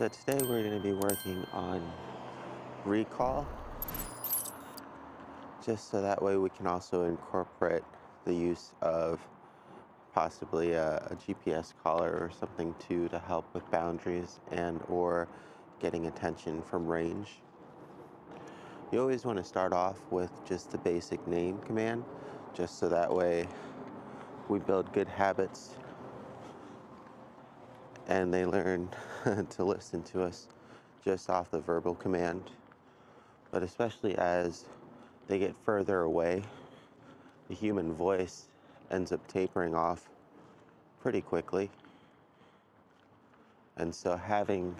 So today we're going to be working on recall, just so that way we can also incorporate the use of possibly a GPS collar or something too to help with boundaries and or getting attention from range. You always want to start off with just the basic name command, just so that way we build good habits and they learn to listen to us just off the verbal command. But especially as they get further away, the human voice ends up tapering off pretty quickly. And so having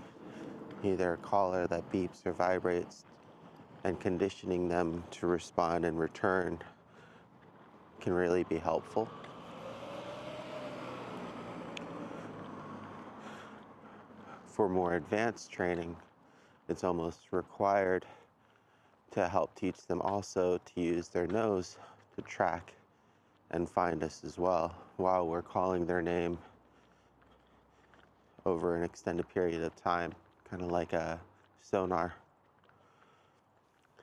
either a collar that beeps or vibrates and conditioning them to respond in return can really be helpful. For more advanced training, it's almost required to help teach them also to use their nose to track and find us as well while we're calling their name over an extended period of time, kind of like a sonar.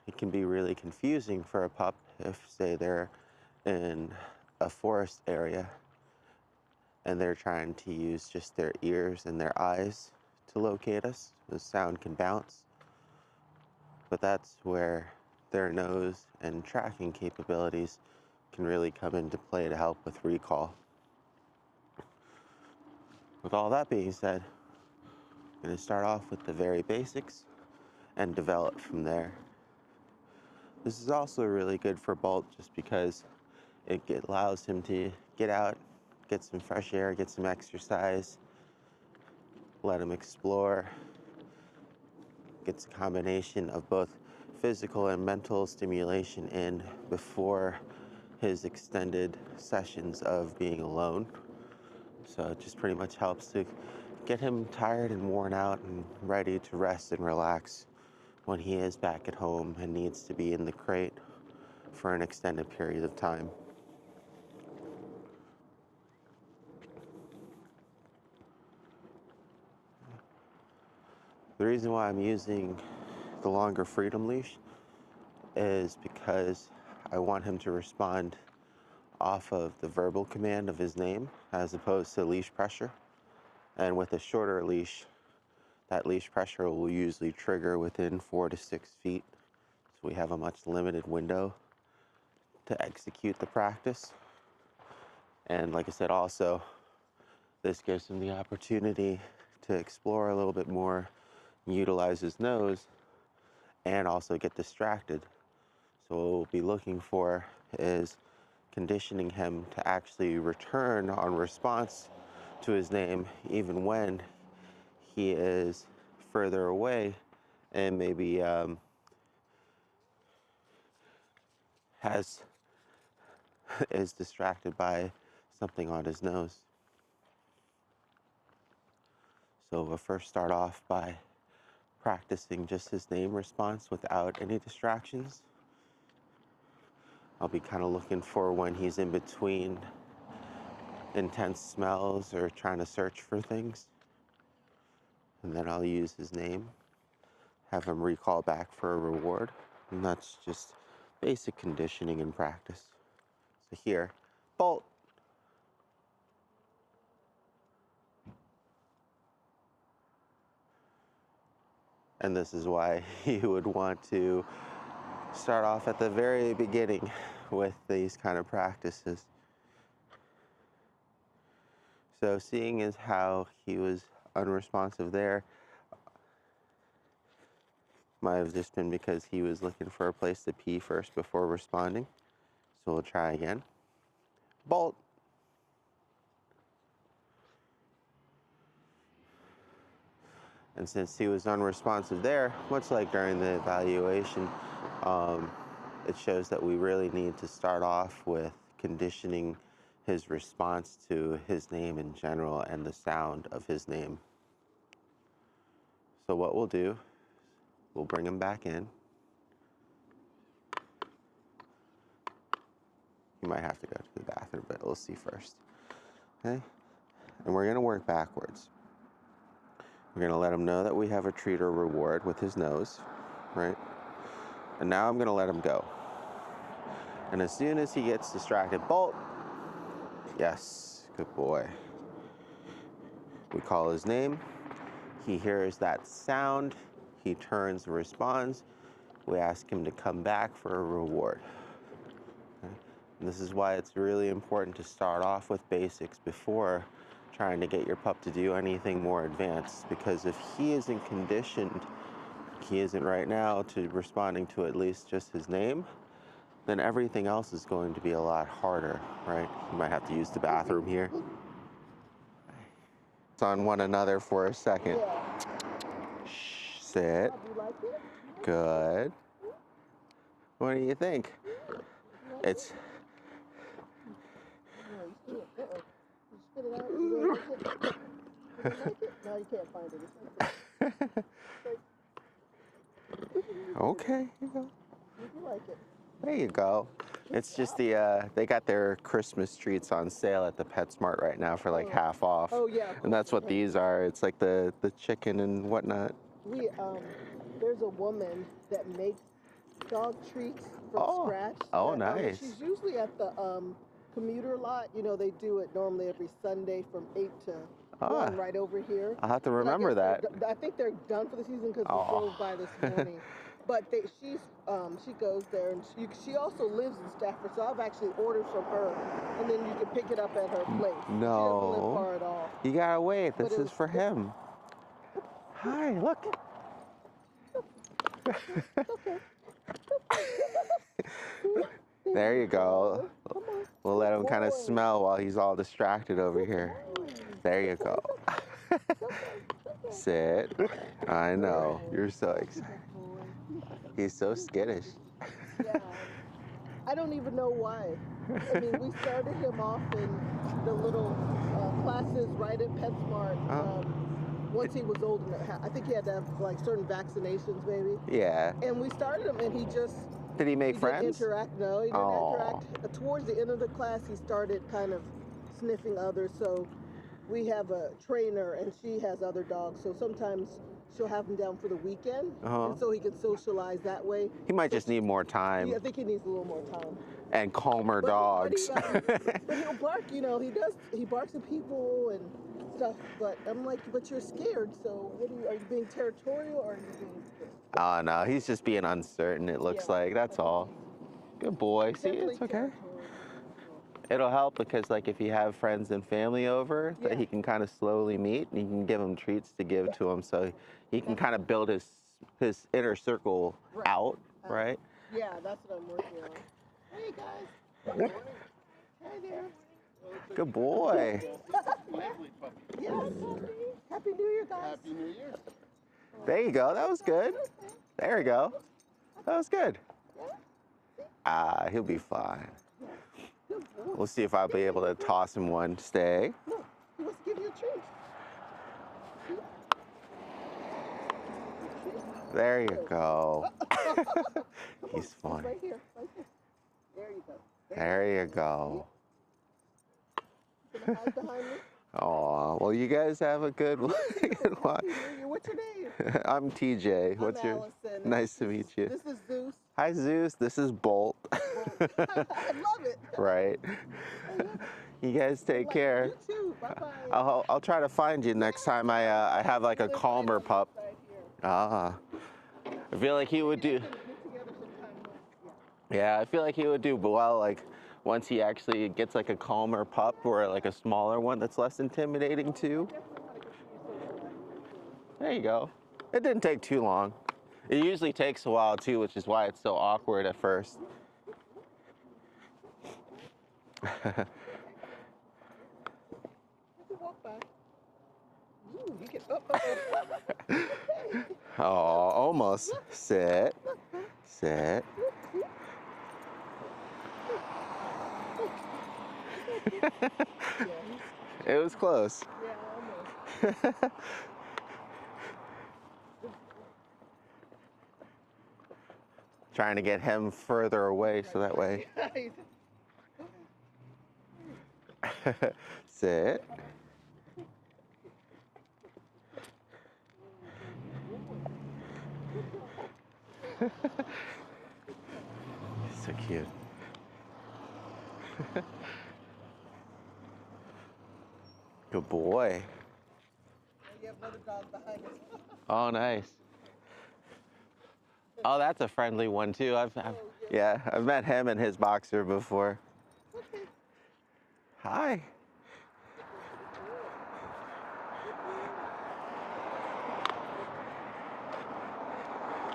It can be really confusing for a pup if, say, they're in a forest area and they're trying to use just their ears and their eyes to locate us. The sound can bounce, but that's where their nose and tracking capabilities can really come into play to help with recall. With all that being said, I'm going to start off with the very basics and develop from there. This is also really good for Bolt just because it allows him to get out, get some fresh air, get some exercise, let him explore, gets a combination of both physical and mental stimulation in before his extended sessions of being alone. So it just pretty much helps to get him tired and worn out and ready to rest and relax when he is back at home and needs to be in the crate for an extended period of time. The reason why I'm using the longer freedom leash is because I want him to respond off of the verbal command of his name as opposed to leash pressure. And with a shorter leash, that leash pressure will usually trigger within 4 to 6 feet. So we have a much limited window to execute the practice. And like I said, also, this gives him the opportunity to explore a little bit more, utilize his nose, and also get distracted. So what we'll be looking for is conditioning him to actually return on response to his name, even when he is further away and maybe is distracted by something on his nose. So we'll first start off by practicing just his name response without any distractions. I'll be kind of looking for when he's in between intense smells or trying to search for things. And then I'll use his name, have him recall back for a reward. And that's just basic conditioning and practice. So here, Bolt. And this is why you would want to start off at the very beginning with these kind of practices. So seeing as how he was unresponsive there, might have just been because he was looking for a place to pee first before responding. So we'll try again. Bolt. And since he was unresponsive there, much like during the evaluation, it shows that we really need to start off with conditioning his response to his name in general and the sound of his name. So what we'll do, we'll bring him back in. You might have to go to the bathroom, but we'll see first. Okay? And we're going to work backwards. We're going to let him know that we have a treat or reward with his nose, right? And now I'm going to let him go. And as soon as he gets distracted, Bolt. Yes, good boy. We call his name. He hears that sound. He turns and responds. We ask him to come back for a reward. Okay? And this is why it's really important to start off with basics before trying to get your pup to do anything more advanced, because if he isn't conditioned, he isn't right now, to responding to at least just his name, then everything else is going to be a lot harder, right? You might have to use the bathroom here. It's on one another for a second. Shh, sit. Good. What do you think? It's... Okay, here you go. There you go. It's just they got their Christmas treats on sale at the PetSmart right now for like half off. Oh yeah. And that's what these are. It's like the chicken and whatnot. There's a woman that makes dog treats from scratch. Oh, nice. She's usually at the commuter lot. You know, they do it normally every Sunday from 8 to 1 right over here. I'll have to remember that. I think they're done for the season because we drove by this morning. But she goes there, and she also lives in Stafford, so I've actually ordered from her, and then you can pick it up at her place. No. She doesn't live far at all. You gotta wait. This is for him. Hi, look. There you go. We'll let him kind of smell while he's all distracted over here. There you go. Sit. I know. You're so excited. He's so skittish. Yeah. I don't even know why. I mean, we started him off in the little classes right at PetSmart. Once he was old enough, I think he had to have like certain vaccinations, maybe. Yeah. And we started him, and he just... Did he make friends? Didn't interact. No, he didn't interact. Towards the end of the class, he started kind of sniffing others. So we have a trainer, and she has other dogs. So sometimes she'll have him down for the weekend, and so he can socialize that way. He might just need more time. Yeah, I think he needs a little more time. And calmer dogs. But he'll bark, you know, he barks at people and stuff, but I'm like, but you're scared, so are you being territorial or are you being scared? Oh no, he's just being uncertain, it looks like, that's all. Good boy. See, it's okay. It'll help because like if you have friends and family over that he can kind of slowly meet, and you can give him treats to give to him so he can kind of build his inner circle out, right? Yeah, that's what I'm working on. Hey guys. Good morning. Hey there. Good boy. Yes. Happy New Year, guys. Happy New Year. There you go. That was good. There you go. That was good. He'll be fine. We'll see if I'll be able to toss him one. Stay. Look, he wants to give you a treat. There you go. He's fun. Right here. Right here. There you go. There you go. You gonna hide behind me? Oh, well, you guys have a good one. What's your name? I'm TJ. I'm What's your? Allison. Nice to meet you. This is Zeus. Hi, Zeus. This is Bolt. I love it. Right. You guys take care. You too. Bye-bye. I'll try to find you next time I have like a calmer pup. I feel like he would do. Yeah, I feel like he would do well like once he actually gets like a calmer pup or like a smaller one that's less intimidating too. There you go. It didn't take too long. It usually takes a while too, which is why it's so awkward at first. Oh, almost. Sit. Sit. It was close. Yeah, almost. Trying to get him further away so that way. Sit. So cute. Good boy. And you have another dog behind us. Oh, nice. Oh, that's a friendly one too. Yeah, I've met him and his boxer before. Okay. Hi.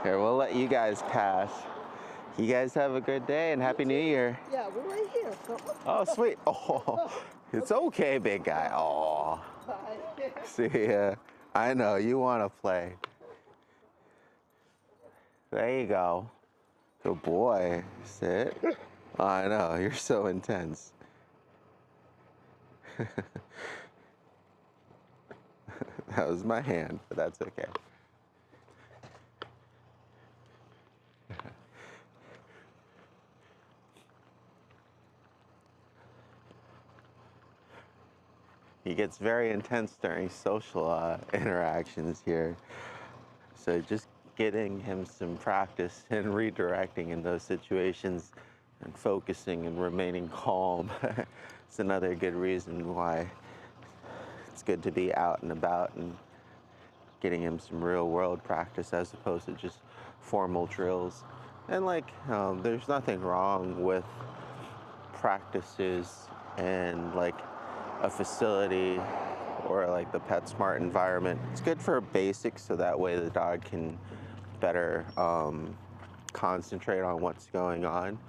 Here, we'll let you guys pass. You guys have a good day and Happy New Year. Yeah, we're right here. So. Oh, sweet. Oh, it's okay, big guy. Oh, Bye. see ya. I know, you want to play. There you go. Good boy. Sit. Oh, I know, you're so intense. That was my hand, but that's okay. He gets very intense during social interactions here. So just getting him some practice in redirecting in those situations and focusing and remaining calm is another good reason why it's good to be out and about and getting him some real world practice as opposed to just formal drills. And there's nothing wrong with practices and like a facility or like the PetSmart environment. It's good for basics so that way the dog can better concentrate on what's going on.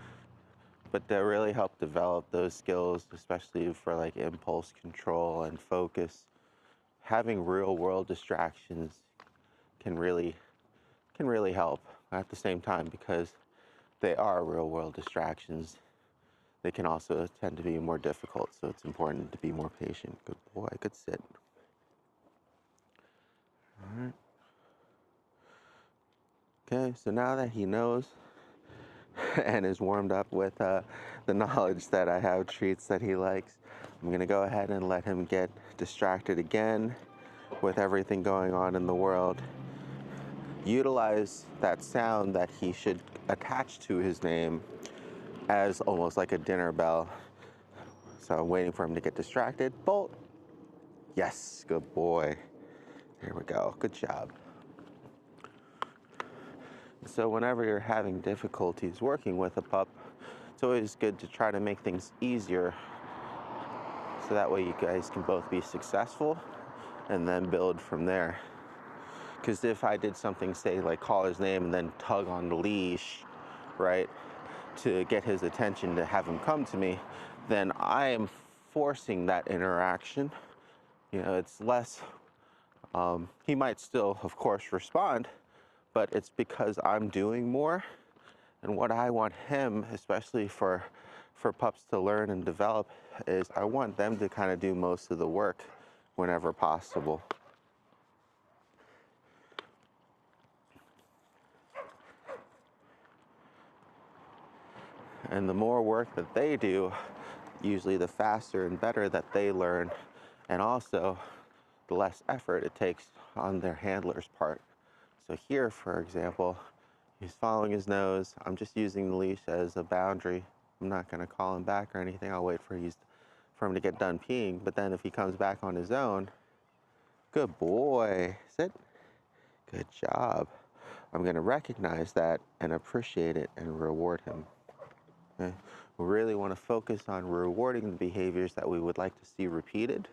But to really help develop those skills, especially for like impulse control and focus, having real world distractions can really help at the same time because they are real world distractions. They can also tend to be more difficult, so it's important to be more patient. Good boy, good sit. All right. Okay, so now that he knows and is warmed up with the knowledge that I have treats that he likes, I'm gonna go ahead and let him get distracted again with everything going on in the world. Utilize that sound that he should attach to his name as almost like a dinner bell. So I'm waiting for him to get distracted. Bolt. Yes, good boy. There we go, good job. So whenever you're having difficulties working with a pup, it's always good to try to make things easier so that way you guys can both be successful and then build from there. Because if I did something, say like call his name and then tug on the leash, right, to get his attention to have him come to me, then I am forcing that interaction. You know, it's less, he might still, of course, respond, but it's because I'm doing more. And what I want him, especially for pups to learn and develop, is I want them to kind of do most of the work whenever possible. And the more work that they do, usually the faster and better that they learn, and also the less effort it takes on their handler's part. So here, for example, he's following his nose. I'm just using the leash as a boundary. I'm not going to call him back or anything. I'll wait for him to get done peeing. But then if he comes back on his own, good boy, sit. Good job. I'm going to recognize that and appreciate it and reward him. Okay? We really want to focus on rewarding the behaviors that we would like to see repeated.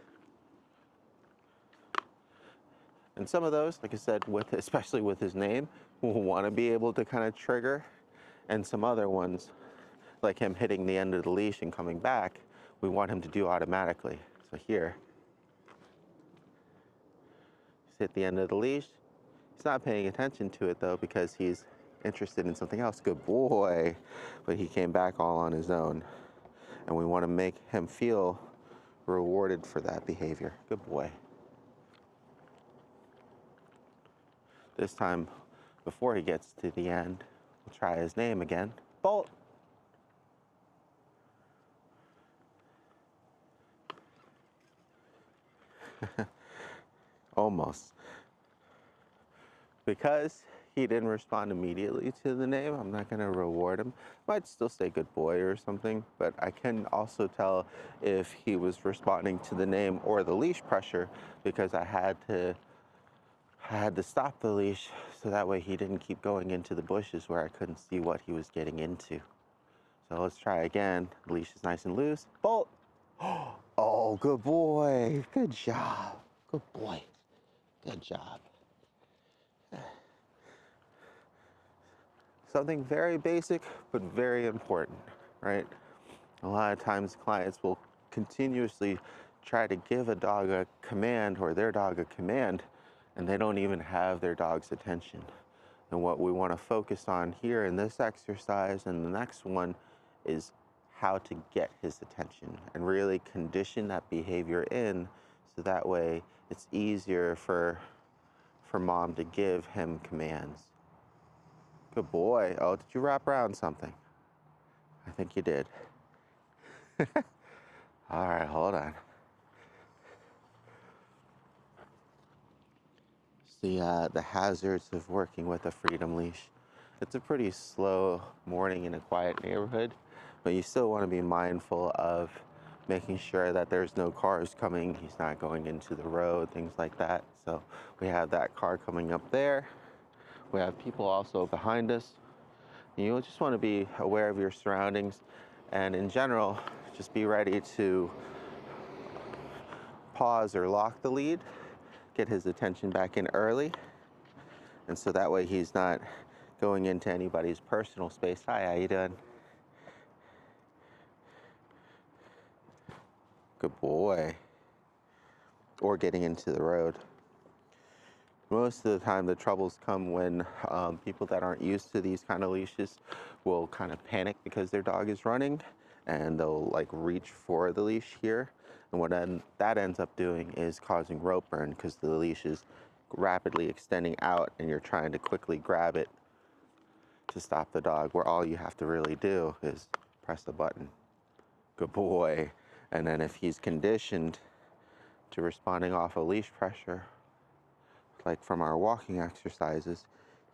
And some of those, like I said, especially with his name, we'll want to be able to kind of trigger. And some other ones, like him hitting the end of the leash and coming back, we want him to do automatically. So here, he's hit the end of the leash. He's not paying attention to it though because he's interested in something else. Good boy. But he came back all on his own. And we want to make him feel rewarded for that behavior. Good boy. This time, before he gets to the end, we'll try his name again. Bolt. Almost. Because he didn't respond immediately to the name, I'm not going to reward him. Might still say good boy or something, but I can also tell if he was responding to the name or the leash pressure, because I had to stop the leash so that way he didn't keep going into the bushes where I couldn't see what he was getting into. So let's try again. The leash is nice and loose. Bolt! Oh, good boy. Good job. Good boy. Good job. Something very basic, but very important, right? A lot of times clients will continuously try to give a dog a command or their dog a command, and they don't even have their dog's attention. And what we want to focus on here in this exercise and the next one is how to get his attention and really condition that behavior in, so that way it's easier for mom to give him commands. Good boy. Oh, did you wrap around something? I think you did. All right, hold on. The hazards of working with a freedom leash. It's a pretty slow morning in a quiet neighborhood, but you still want to be mindful of making sure that there's no cars coming. He's not going into the road, things like that. So we have that car coming up there. We have people also behind us. You just want to be aware of your surroundings, and in general, just be ready to pause or lock the lead, get his attention back in early, and so that way he's not going into anybody's personal space. Hi, how you doing? Good boy. Or getting into the road. Most of the time the troubles come when people that aren't used to these kind of leashes will kind of panic because their dog is running, and they'll like reach for the leash here, and what that ends up doing is causing rope burn, because the leash is rapidly extending out and you're trying to quickly grab it to stop the dog, where all you have to really do is press the button. Good boy. And then if he's conditioned to responding off of leash pressure, like from our walking exercises,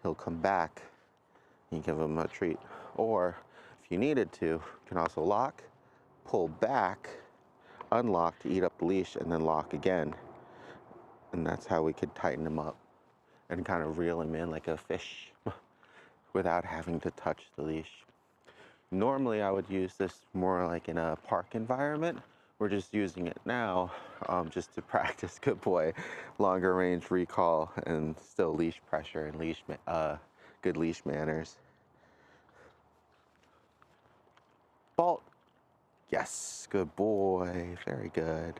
he'll come back and give him a treat. Or if you needed to, you can also lock, pull back, unlock to eat up the leash, and then lock again. And that's how we could tighten him up and kind of reel him in like a fish without having to touch the leash. Normally I would use this more like in a park environment. We're just using it now just to practice, good boy, longer range recall and still leash pressure and good leash manners. Bolt. Yes, good boy, very good.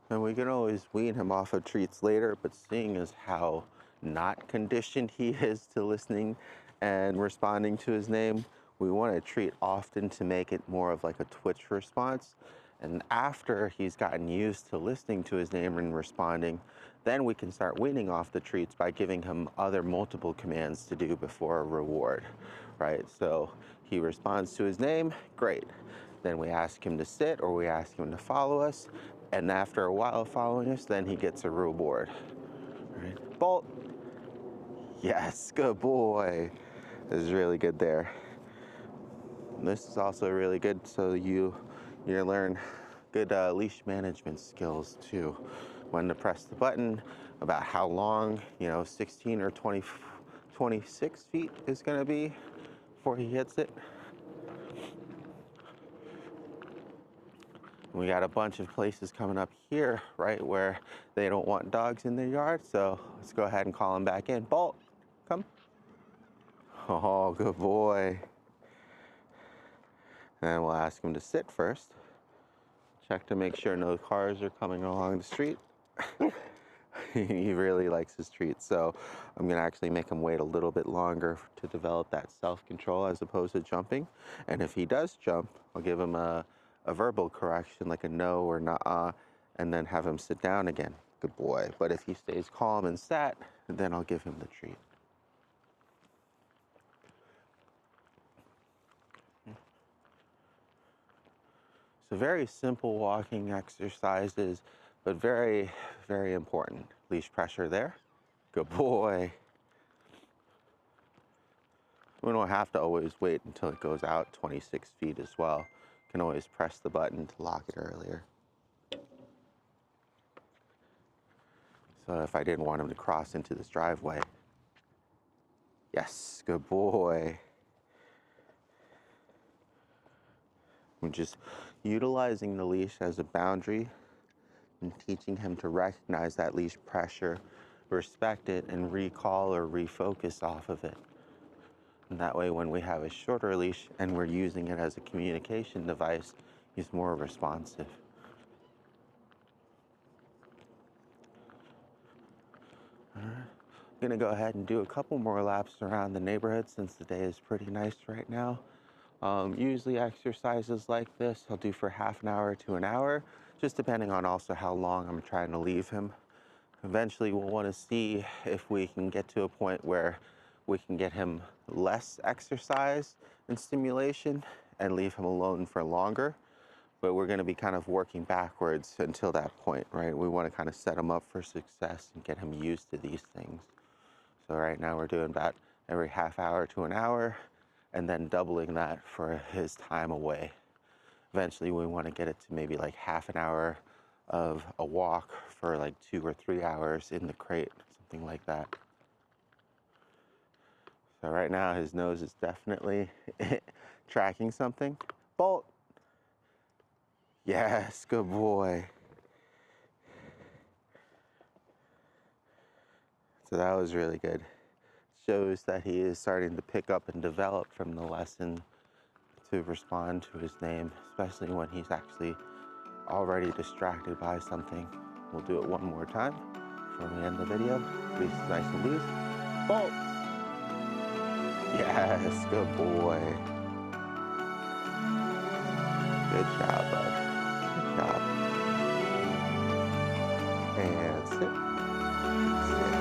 And we can always wean him off of treats later, but seeing as how not conditioned he is to listening and responding to his name, we want to treat often to make it more of like a twitch response. And after he's gotten used to listening to his name and responding, then we can start weaning off the treats by giving him other multiple commands to do before a reward, right? So he responds to his name, great. Then we ask him to sit, or we ask him to follow us. And after a while of following us, then he gets a reward. Right. Bolt. Yes, good boy. This is really good there. And this is also really good, so you learn good leash management skills too. When to press the button, about how long, 16 or 26 feet is going to be before he hits it. We got a bunch of places coming up here, right, where they don't want dogs in their yard, so let's go ahead and call him back in. Bolt, come. Oh, good boy. And we'll ask him to sit first. Check to make sure no cars are coming along the street. He really likes his treats, so I'm gonna actually make him wait a little bit longer to develop that self-control as opposed to jumping. And if he does jump, I'll give him a verbal correction like a no or nah, and then have him sit down again. Good boy. But if he stays calm and sat, then I'll give him the treat. So very simple walking exercises, but very, very important. Leash pressure there. Good boy. We don't have to always wait until it goes out 26 feet as well. You can always press the button to lock it earlier. So if I didn't want him to cross into this driveway. Yes, good boy. I'm just utilizing the leash as a boundary and teaching him to recognize that leash pressure, respect it, and recall or refocus off of it. And that way, when we have a shorter leash and we're using it as a communication device, he's more responsive. All right. I'm gonna go ahead and do a couple more laps around the neighborhood since the day is pretty nice right now. Usually exercises like this I'll do for half an hour to an hour, just depending on also how long I'm trying to leave him. Eventually we'll want to see if we can get to a point where we can get him less exercise and stimulation and leave him alone for longer. But we're going to be kind of working backwards until that point, right? We want to kind of set him up for success and get him used to these things. So right now we're doing about every half hour to an hour, and then doubling that for his time away. Eventually we want to get it to maybe like half an hour of a walk for like 2 or 3 hours in the crate, something like that. So right now his nose is definitely tracking something. Bolt. Yes, good boy. So that was really good. Shows that he is starting to pick up and develop from the lesson to respond to his name, especially when he's actually already distracted by something. We'll do it one more time before we end the video. Leash is nice and loose. Bolt! Yes, good boy. Good job, bud. Good job. And sit. Sit.